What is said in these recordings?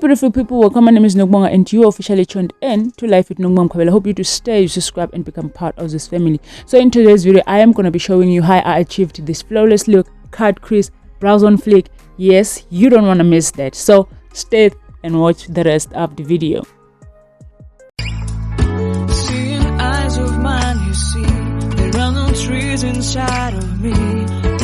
beautiful people, welcome. My name is Nogbonga and you officially tuned in to Life with Nogbonga. I hope you to stay, subscribe and become part of this family. So in today's video, I am going to be showing you how I achieved this flawless look, cut crease, brows on flick. Yes, you don't want to miss that. So stay and watch the rest of the video. Seeing eyes of mine, you see, there are no trees inside of me.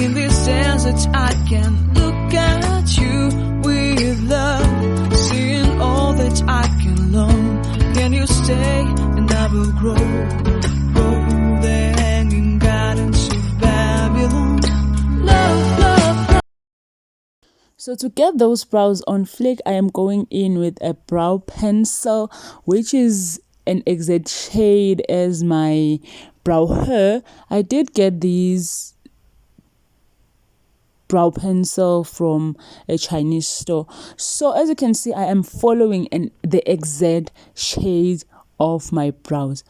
In this desert, I can look at you with love. Seeing all that I can learn. Can you stay and I will grow? Grow the hanging gardens of Babylon. Love, love, love. So to get those brows on flick, I am going in with a brow pencil, which is an exact shade as my brow hair. I did get these brow pencil from a Chinese store. So as you can see, I am following the exact shade of my brows.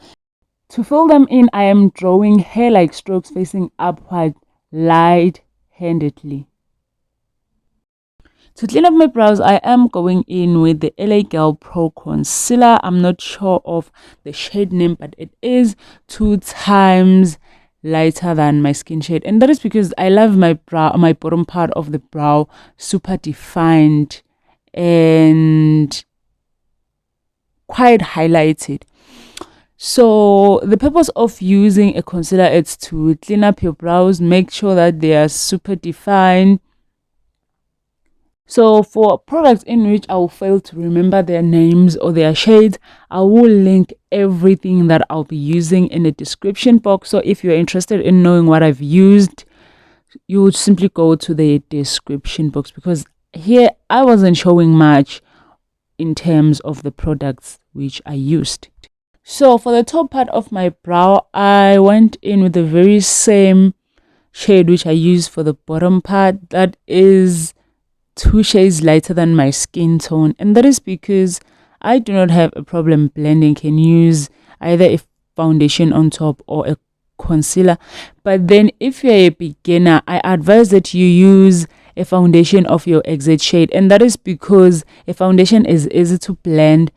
To fill them in, I am drawing hair-like strokes facing upward light-handedly. To clean up my brows, I am going in with the LA Girl Pro Concealer. I'm not sure of the shade name, but it is 2 times lighter than my skin shade, and that is because I love my bottom part of the brow super defined and quite highlighted. So the purpose of using a concealer is to clean up your brows, make sure that they are super defined. So for products in which I will fail to remember their names or their shades, I will link everything that I'll be using in the description box. So if you're interested in knowing what I've used, you would simply go to the description box, because here I wasn't showing much in terms of the products which I used. So for the top part of my brow, I went in with the very same shade which I used for the bottom part. That is 2 shades lighter than my skin tone, and that is because I do not have a problem blending. Can use either a foundation on top or a concealer, but then if you're a beginner, I advise that you use a foundation of your exact shade, and that is because a foundation is easy to blend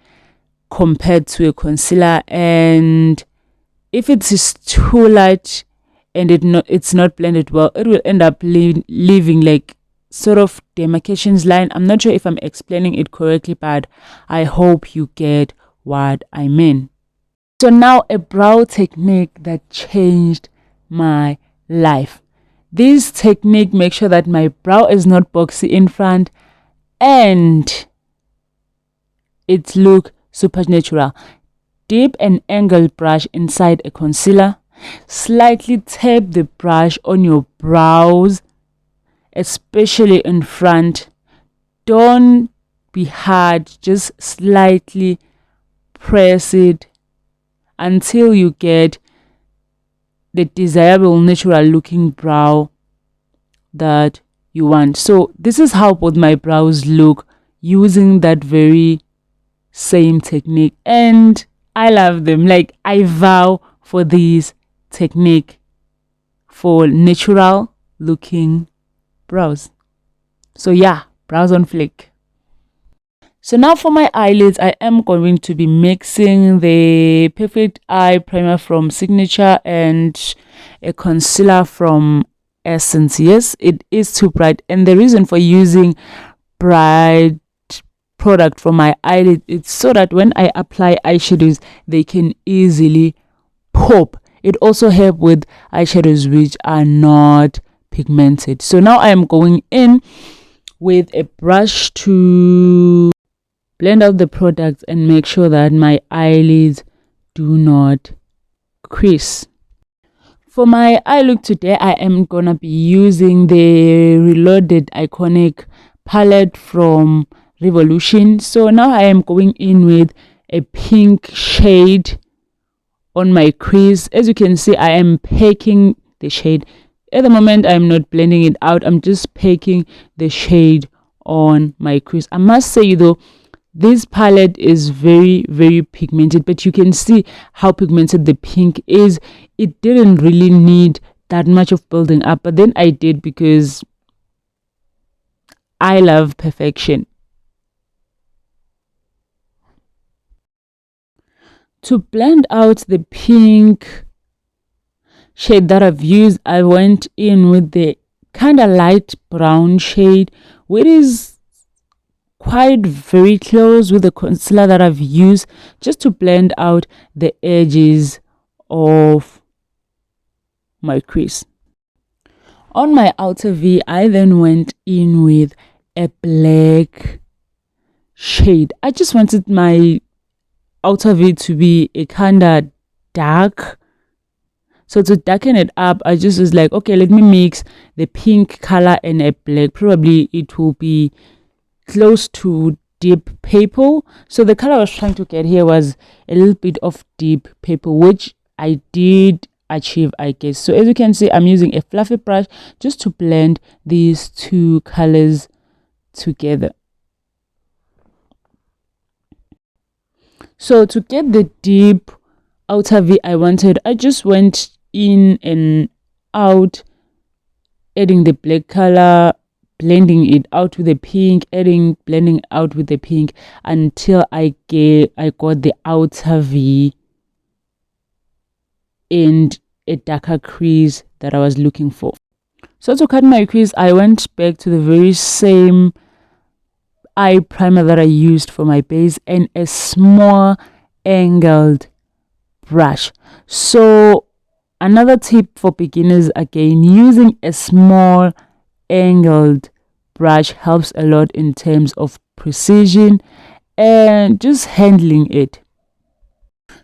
compared to a concealer, and if it is too light and it's not blended well, it will end up leaving like sort of demarcations line. I'm not sure if I'm explaining it correctly, but I hope you get what I mean. So now a brow technique that changed my life. This technique makes sure that my brow is not boxy in front and it look super natural. Dip an angled brush inside a concealer. Slightly tap the brush on your brows, especially in front. Don't be hard, just slightly press it until you get the desirable natural looking brow that you want. So this is how both my brows look using that very same technique, and I love them. Like, I vow for this technique for natural looking brows. So yeah, brows on flick. So now for my eyelids, I am going to be mixing the Perfect Eye Primer from Signature and a concealer from Essence. Yes, it is too bright, and the reason for using bright product for my eyelid is so that when I apply eyeshadows, they can easily pop. It also helps with eyeshadows which are not pigmented. So now I am going in with a brush to blend out the products and make sure that my eyelids do not crease. For my eye look today, I am gonna be using the Reloaded Iconic palette from Revolution. So now I am going in with a pink shade on my crease. As you can see, I am packing the shade. At the moment, I'm not blending it out. I'm just packing the shade on my crease. I must say though, this palette is very, very pigmented, but you can see how pigmented the pink is. It didn't really need that much of building up, but then I did because I love perfection. To blend out the pink shade that I've used, I went in with the kind of light brown shade, which is quite very close with the concealer that I've used, just to blend out the edges of my crease. On my outer V, I then went in with a black shade. I just wanted my outer V to be a kind of dark. So to darken it up, I just was like, okay, let me mix the pink color and a black. Probably it will be close to deep purple. So the color I was trying to get here was a little bit of deep purple, which I did achieve, I guess. So as you can see, I'm using a fluffy brush just to blend these two colors together. So to get the deep outer V I wanted, I just went in and out, adding the black color, blending it out with the pink, blending out with the pink until I got the outer V and a darker crease that I was looking for. So to cut my crease, I went back to the very same eye primer that I used for my base and a small angled brush. So another tip for beginners, again, using a small angled brush helps a lot in terms of precision and just handling it.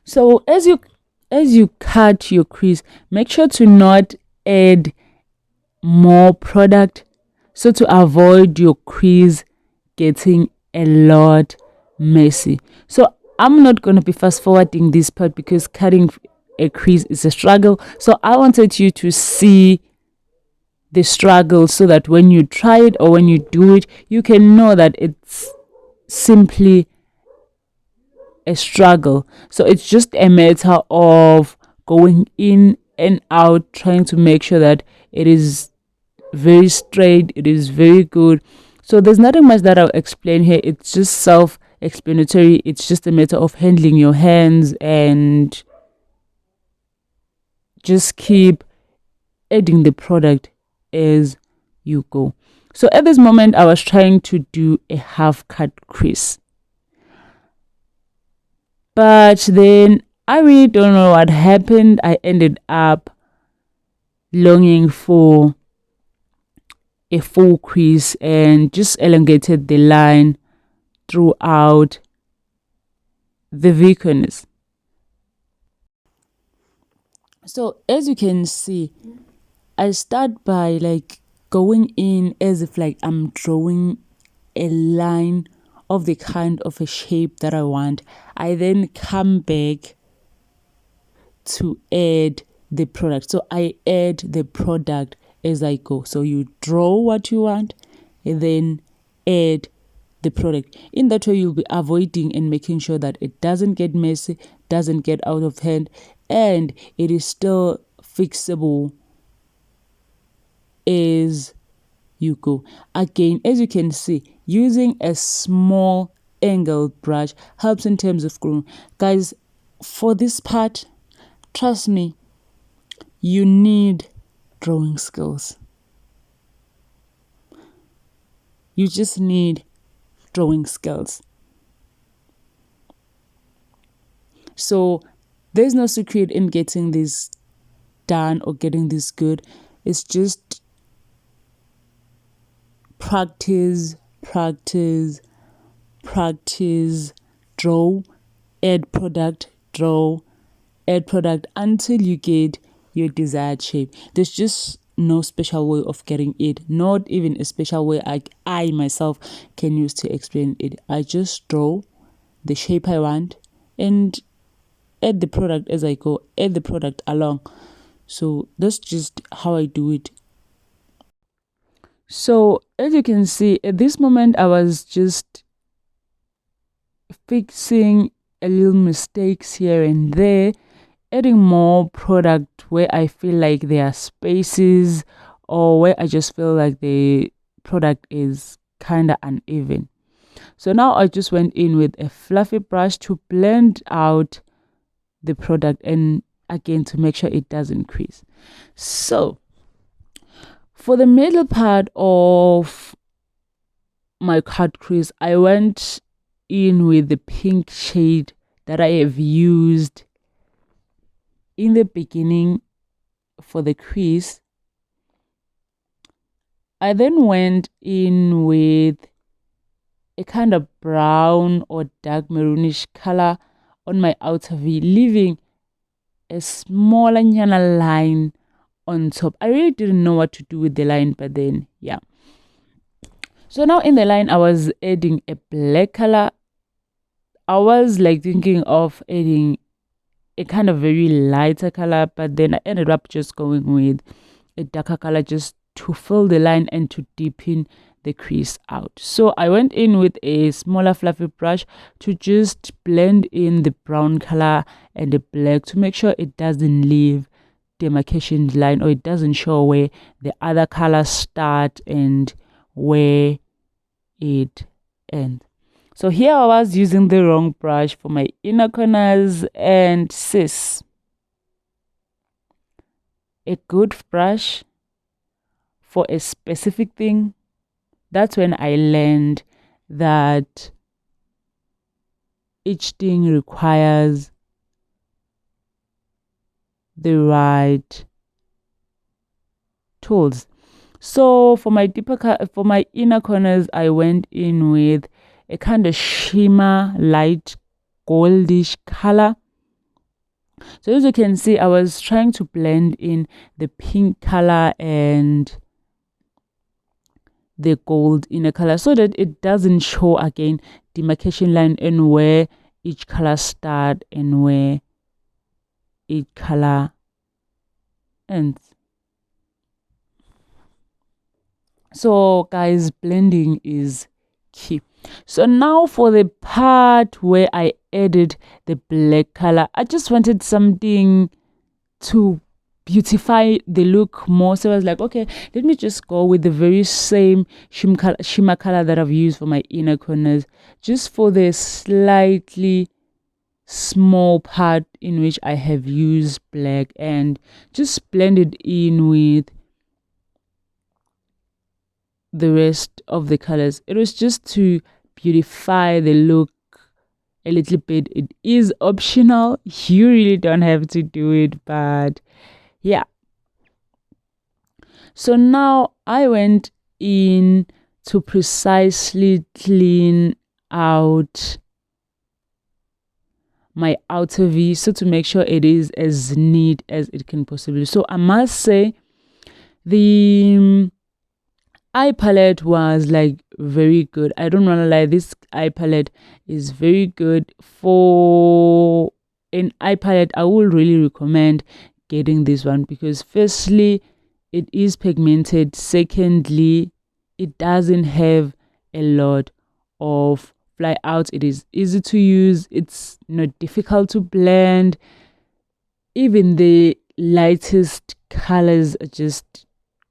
So as you cut your crease, make sure to not add more product, so to avoid your crease getting a lot messy. So I'm not going to be fast forwarding this part because cutting a crease is a struggle. So I wanted you to see the struggle so that when you try it or when you do it, you can know that it's simply a struggle. So it's just a matter of going in and out, trying to make sure that it is very straight, it is very good. So there's nothing much that I'll explain here. It's just self-explanatory. It's just a matter of handling your hands and just keep adding the product as you go. So at this moment, I was trying to do a half cut crease, but then I really don't know what happened. I ended up longing for a full crease and just elongated the line throughout the V corners. So as you can see, I start by like going in as if like I'm drawing a line of the kind of a shape that I want. I then come back to add the product. So I add the product as I go. So you draw what you want and then add the product. In that way, you'll be avoiding and making sure that it doesn't get messy, doesn't get out of hand, and it is still fixable as you go. Again, as you can see, using a small angled brush helps in terms of growing. Guys, for this part, trust me, you need drawing skills. You just need drawing skills. So there's no secret in getting this done or getting this good. It's just practice, draw, add product, draw, add product until you get your desired shape. There's just no special way of getting it, not even a special way I myself can use to explain it. I just draw the shape I want and add the product as I go, add the product along. So that's just how I do it. So as you can see, at this moment I was just fixing a little mistakes here and there, adding more product where I feel like there are spaces or where I just feel like the product is kind of uneven. So now I just went in with a fluffy brush to blend out the product, and again to make sure it doesn't crease. So for the middle part of my cut crease, I went in with the pink shade that I have used in the beginning for the crease. I then went in with a kind of brown or dark maroonish color on my outer V, leaving a smaller line on top. I really didn't know what to do with the line, but then yeah. So now in the line, I was adding a black color. I was like thinking of adding a kind of very lighter color, but then I ended up just going with a darker color just to fill the line and to deepen the crease out. So I went in with a smaller fluffy brush to just blend in the brown color and the black to make sure it doesn't leave demarcation line, or it doesn't show where the other colors start and where it ends. So here I was using the wrong brush for my inner corners, and sis, a good brush for a specific thing. That's when I learned that each thing requires the right tools. So for my for my inner corners, I went in with a kind of shimmer light goldish color. So as you can see, I was trying to blend in the pink color and the gold inner color so that it doesn't show again demarcation line and where each color start and where each color ends. So guys, blending is key. So now for the part where I added the black color, I just wanted something to beautify the look more. So I was like, okay, let me just go with the very same shimmer color that I've used for my inner corners, just for the slightly small part in which I have used black, and just blend it in with the rest of the colors. It was just to beautify the look a little bit. It is optional, you really don't have to do it, but yeah. So now I went in to precisely clean out my outer V, so to make sure it is as neat as it can possibly. So I must say the eye palette was like very good. I don't want to lie, this eye palette is very good. For an eye palette, I would really recommend getting this one because firstly, it is pigmented. Secondly, it doesn't have a lot of fly out. It is easy to use. It's not difficult to blend. Even the lightest colors are just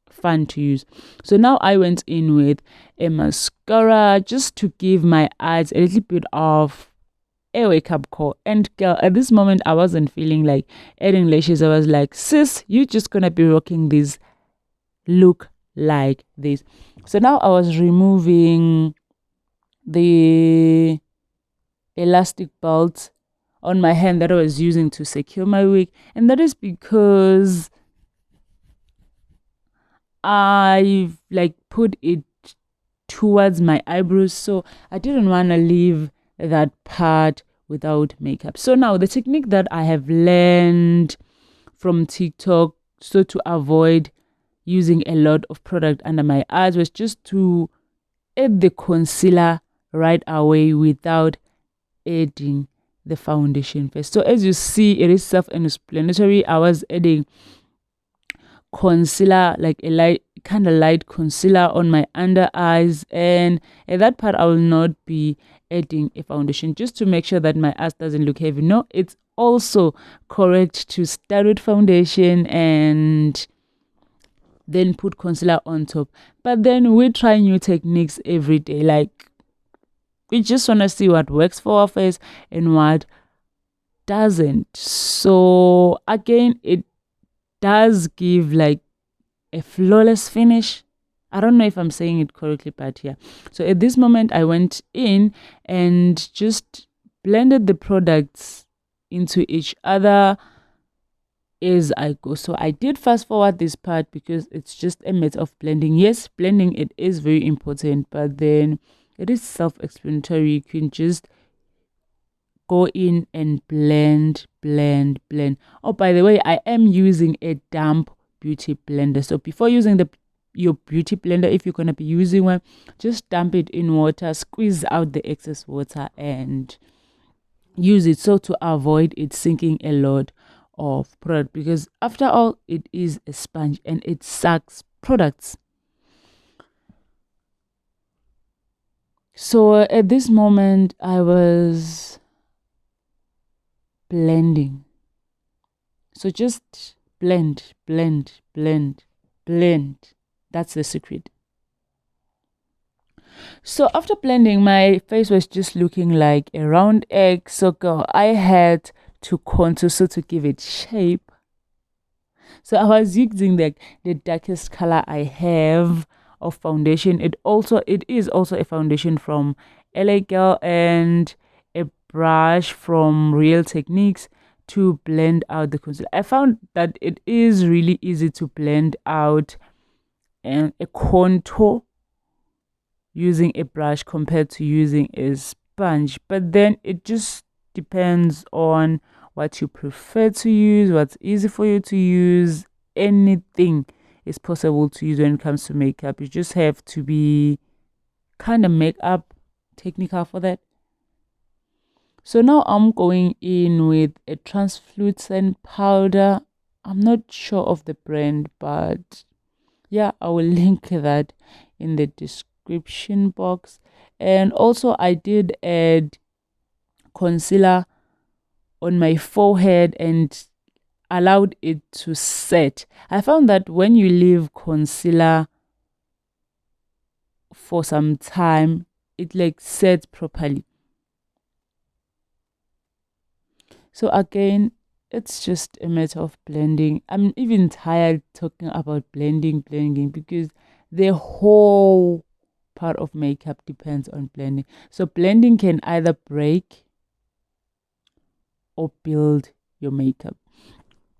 fun to use. So now I went in with a mascara just to give my eyes a little bit of a wake-up call. And girl, at this moment I wasn't feeling like adding lashes. I was like, sis, you're just gonna be rocking this look like this. So now I was removing the elastic belt on my hand that I was using to secure my wig, and that is because I've like put it towards my eyebrows, so I didn't want to leave that part without makeup. So now the technique that I have learned from TikTok, so to avoid using a lot of product under my eyes, was just to add the concealer right away without adding the foundation first. So as you see, it is self-explanatory. I was adding concealer, like a light kind of light concealer on my under eyes, and at that part I will not be adding a foundation, just to make sure that my eyes doesn't look heavy. No, it's also correct to start with foundation and then put concealer on top, but then we try new techniques every day. Like, we just want to see what works for our face and what doesn't. So again, it does give like a flawless finish. I don't know if I'm saying it correctly, but yeah. So at this moment, I went in and just blended the products into each other as I go. So I did fast forward this part because it's just a matter of blending. Yes, blending, it is very important, but then it is self-explanatory. You can just go in and blend. Oh, by the way, I am using a damp beauty blender. So before using your beauty blender, if you're going to be using one, just dump it in water, squeeze out the excess water and use it, so to avoid it sinking a lot of product, because after all, it is a sponge and it sucks products. So at this moment, I was blending. So just blend. That's the secret. So after blending, my face was just looking like a round egg. So girl, I had to contour, so to give it shape. So I was using the darkest color I have of foundation. It is also a foundation from LA Girl and a brush from Real Techniques to blend out the concealer. I found that it is really easy to blend out a contour using a brush compared to using a sponge, but then it just depends on what you prefer to use, what's easy for you to use. Anything is possible to use when it comes to makeup. You just have to be kind of makeup technical for that. So now I'm going in with a translucent powder. I'm not sure of the brand, but yeah, I will link that in the description box. And also I did add concealer on my forehead and allowed it to set. I found that when you leave concealer for some time, it like sets properly. So again, it's just a matter of blending. I'm even tired talking about blending because the whole part of makeup depends on blending. So blending can either break or build your makeup.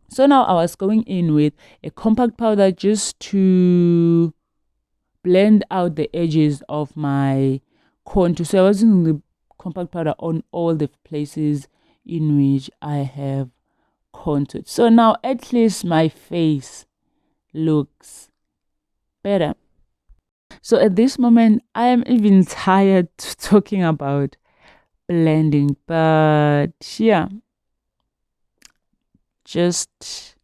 So now I was going in with a compact powder just to blend out the edges of my contour. So I was using the compact powder on all the places in which I have contoured. So now at least my face looks better. So at this moment, I am even tired talking about blending, but yeah, just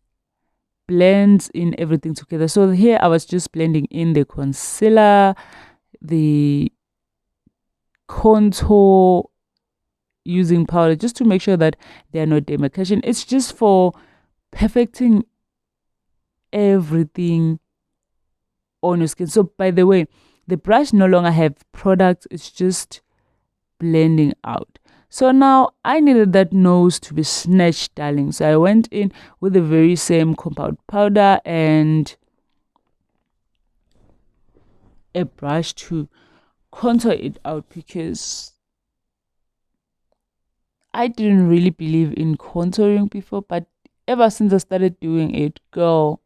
blends in everything together. So here I was just blending in the concealer, the contour, using powder just to make sure that there are no demarcation. It's just for perfecting everything on your skin. So by the way, the brush no longer have products, it's just blending out. So now I needed that nose to be snatched, darling. So I went in with the very same compound powder and a brush to contour it out, because I didn't really believe in contouring before, but ever since I started doing it, girl,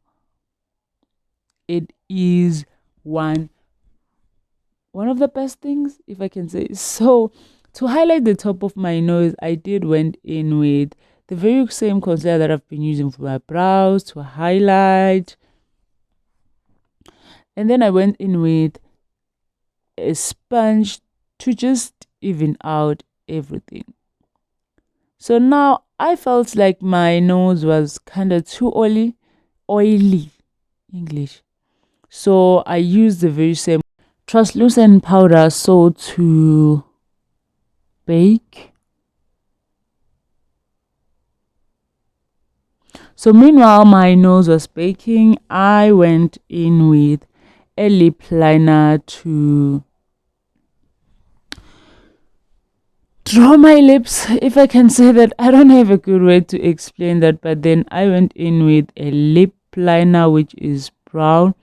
it is one of the best things, if I can say. So to highlight the top of my nose, I went in with the very same concealer that I've been using for my brows to highlight. And then I went in with a sponge to just even out everything. So now I felt like my nose was kind of too oily English. So I used the very same translucent powder so to bake. So meanwhile my nose was baking, I went in with a lip liner to draw my lips, if I can say that. I don't have a good way to explain that, but then I went in with a lip liner which is brown,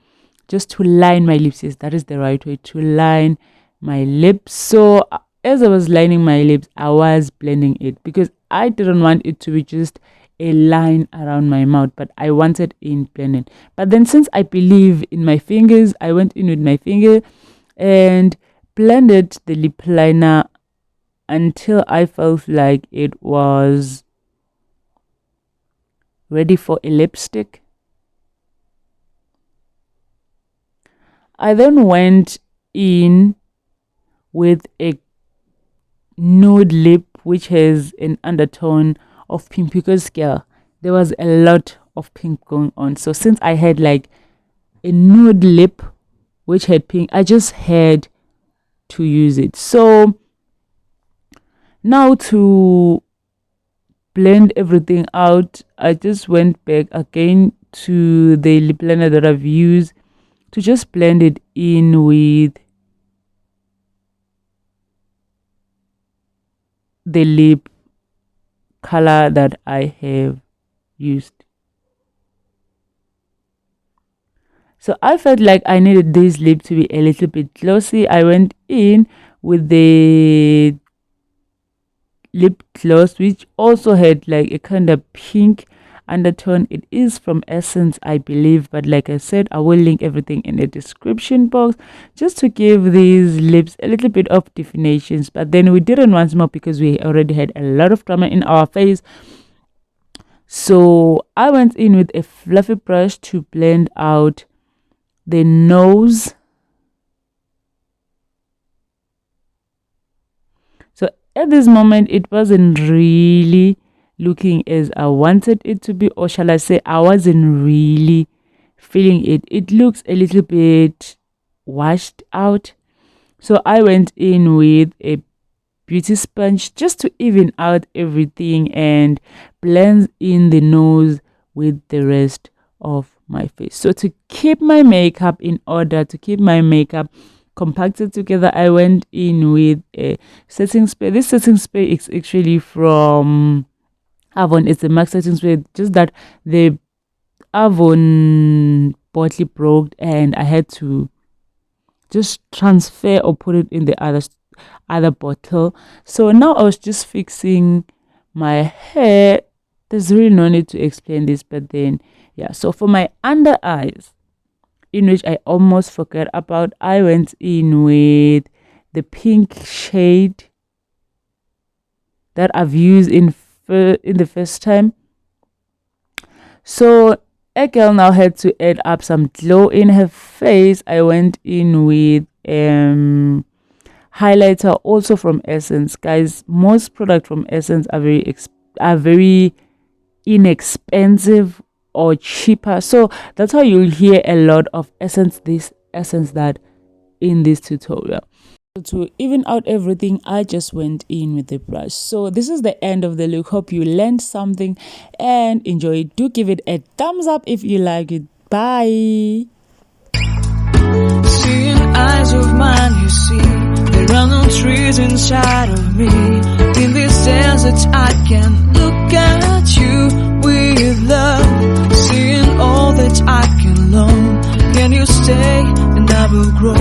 just to line my lips. Yes, that is the right way to line my lips. So as I was lining my lips, I was blending it because I didn't want it to be just a line around my mouth, but I wanted in blending. But then since I believe in my fingers, I went in with my finger and blended the lip liner until I felt like it was ready for a lipstick. I then went in with a nude lip which has an undertone of pink, because there was a lot of pink going on. So since I had like a nude lip which had pink, I just had to use it. So now to blend everything out, I just went back again to the lip liner that I've used to just blend it in with the lip color that I have used. So I felt like I needed this lip to be a little bit glossy. I went in with the lip gloss which also had like a kind of pink undertone. It is from Essence, I believe, but like I said, I will link everything in the description box just to give these lips a little bit of definitions. But then we didn't want more because we already had a lot of drama in our face. So I went in with a fluffy brush to blend out the nose. So at this moment, it wasn't really looking as I wanted it to be, or shall I say, I wasn't really feeling it. It looks a little bit washed out. So I went in with a beauty sponge just to even out everything and blend in the nose with the rest of my face. So to keep my makeup in order, to keep my makeup compacted together, I went in with a setting spray. This setting spray is actually from Avon. It's a MAC setting spray, just that the Avon bottle broke and I had to just transfer or put it in the other bottle. So now I was just fixing my hair. There's really no need to explain this, but then yeah, so for my under eyes, in which I almost forgot about, I went in with the pink shade that I've used in the first time. So a girl now had to add up some glow in her face. I went in with highlighter, also from Essence. Guys, most products from Essence are very inexpensive or cheaper, so that's how you'll hear a lot of Essence this, Essence that in this tutorial. To even out everything, I just went in with the brush. So this is the end of the look. Hope you learned something and enjoyed. Do give it a thumbs up if you like it. Bye. Seeing eyes of mine, you see, there are no trees inside of me. In this desert I can look at you with love. Seeing all that I can learn. Can you stay and I will grow?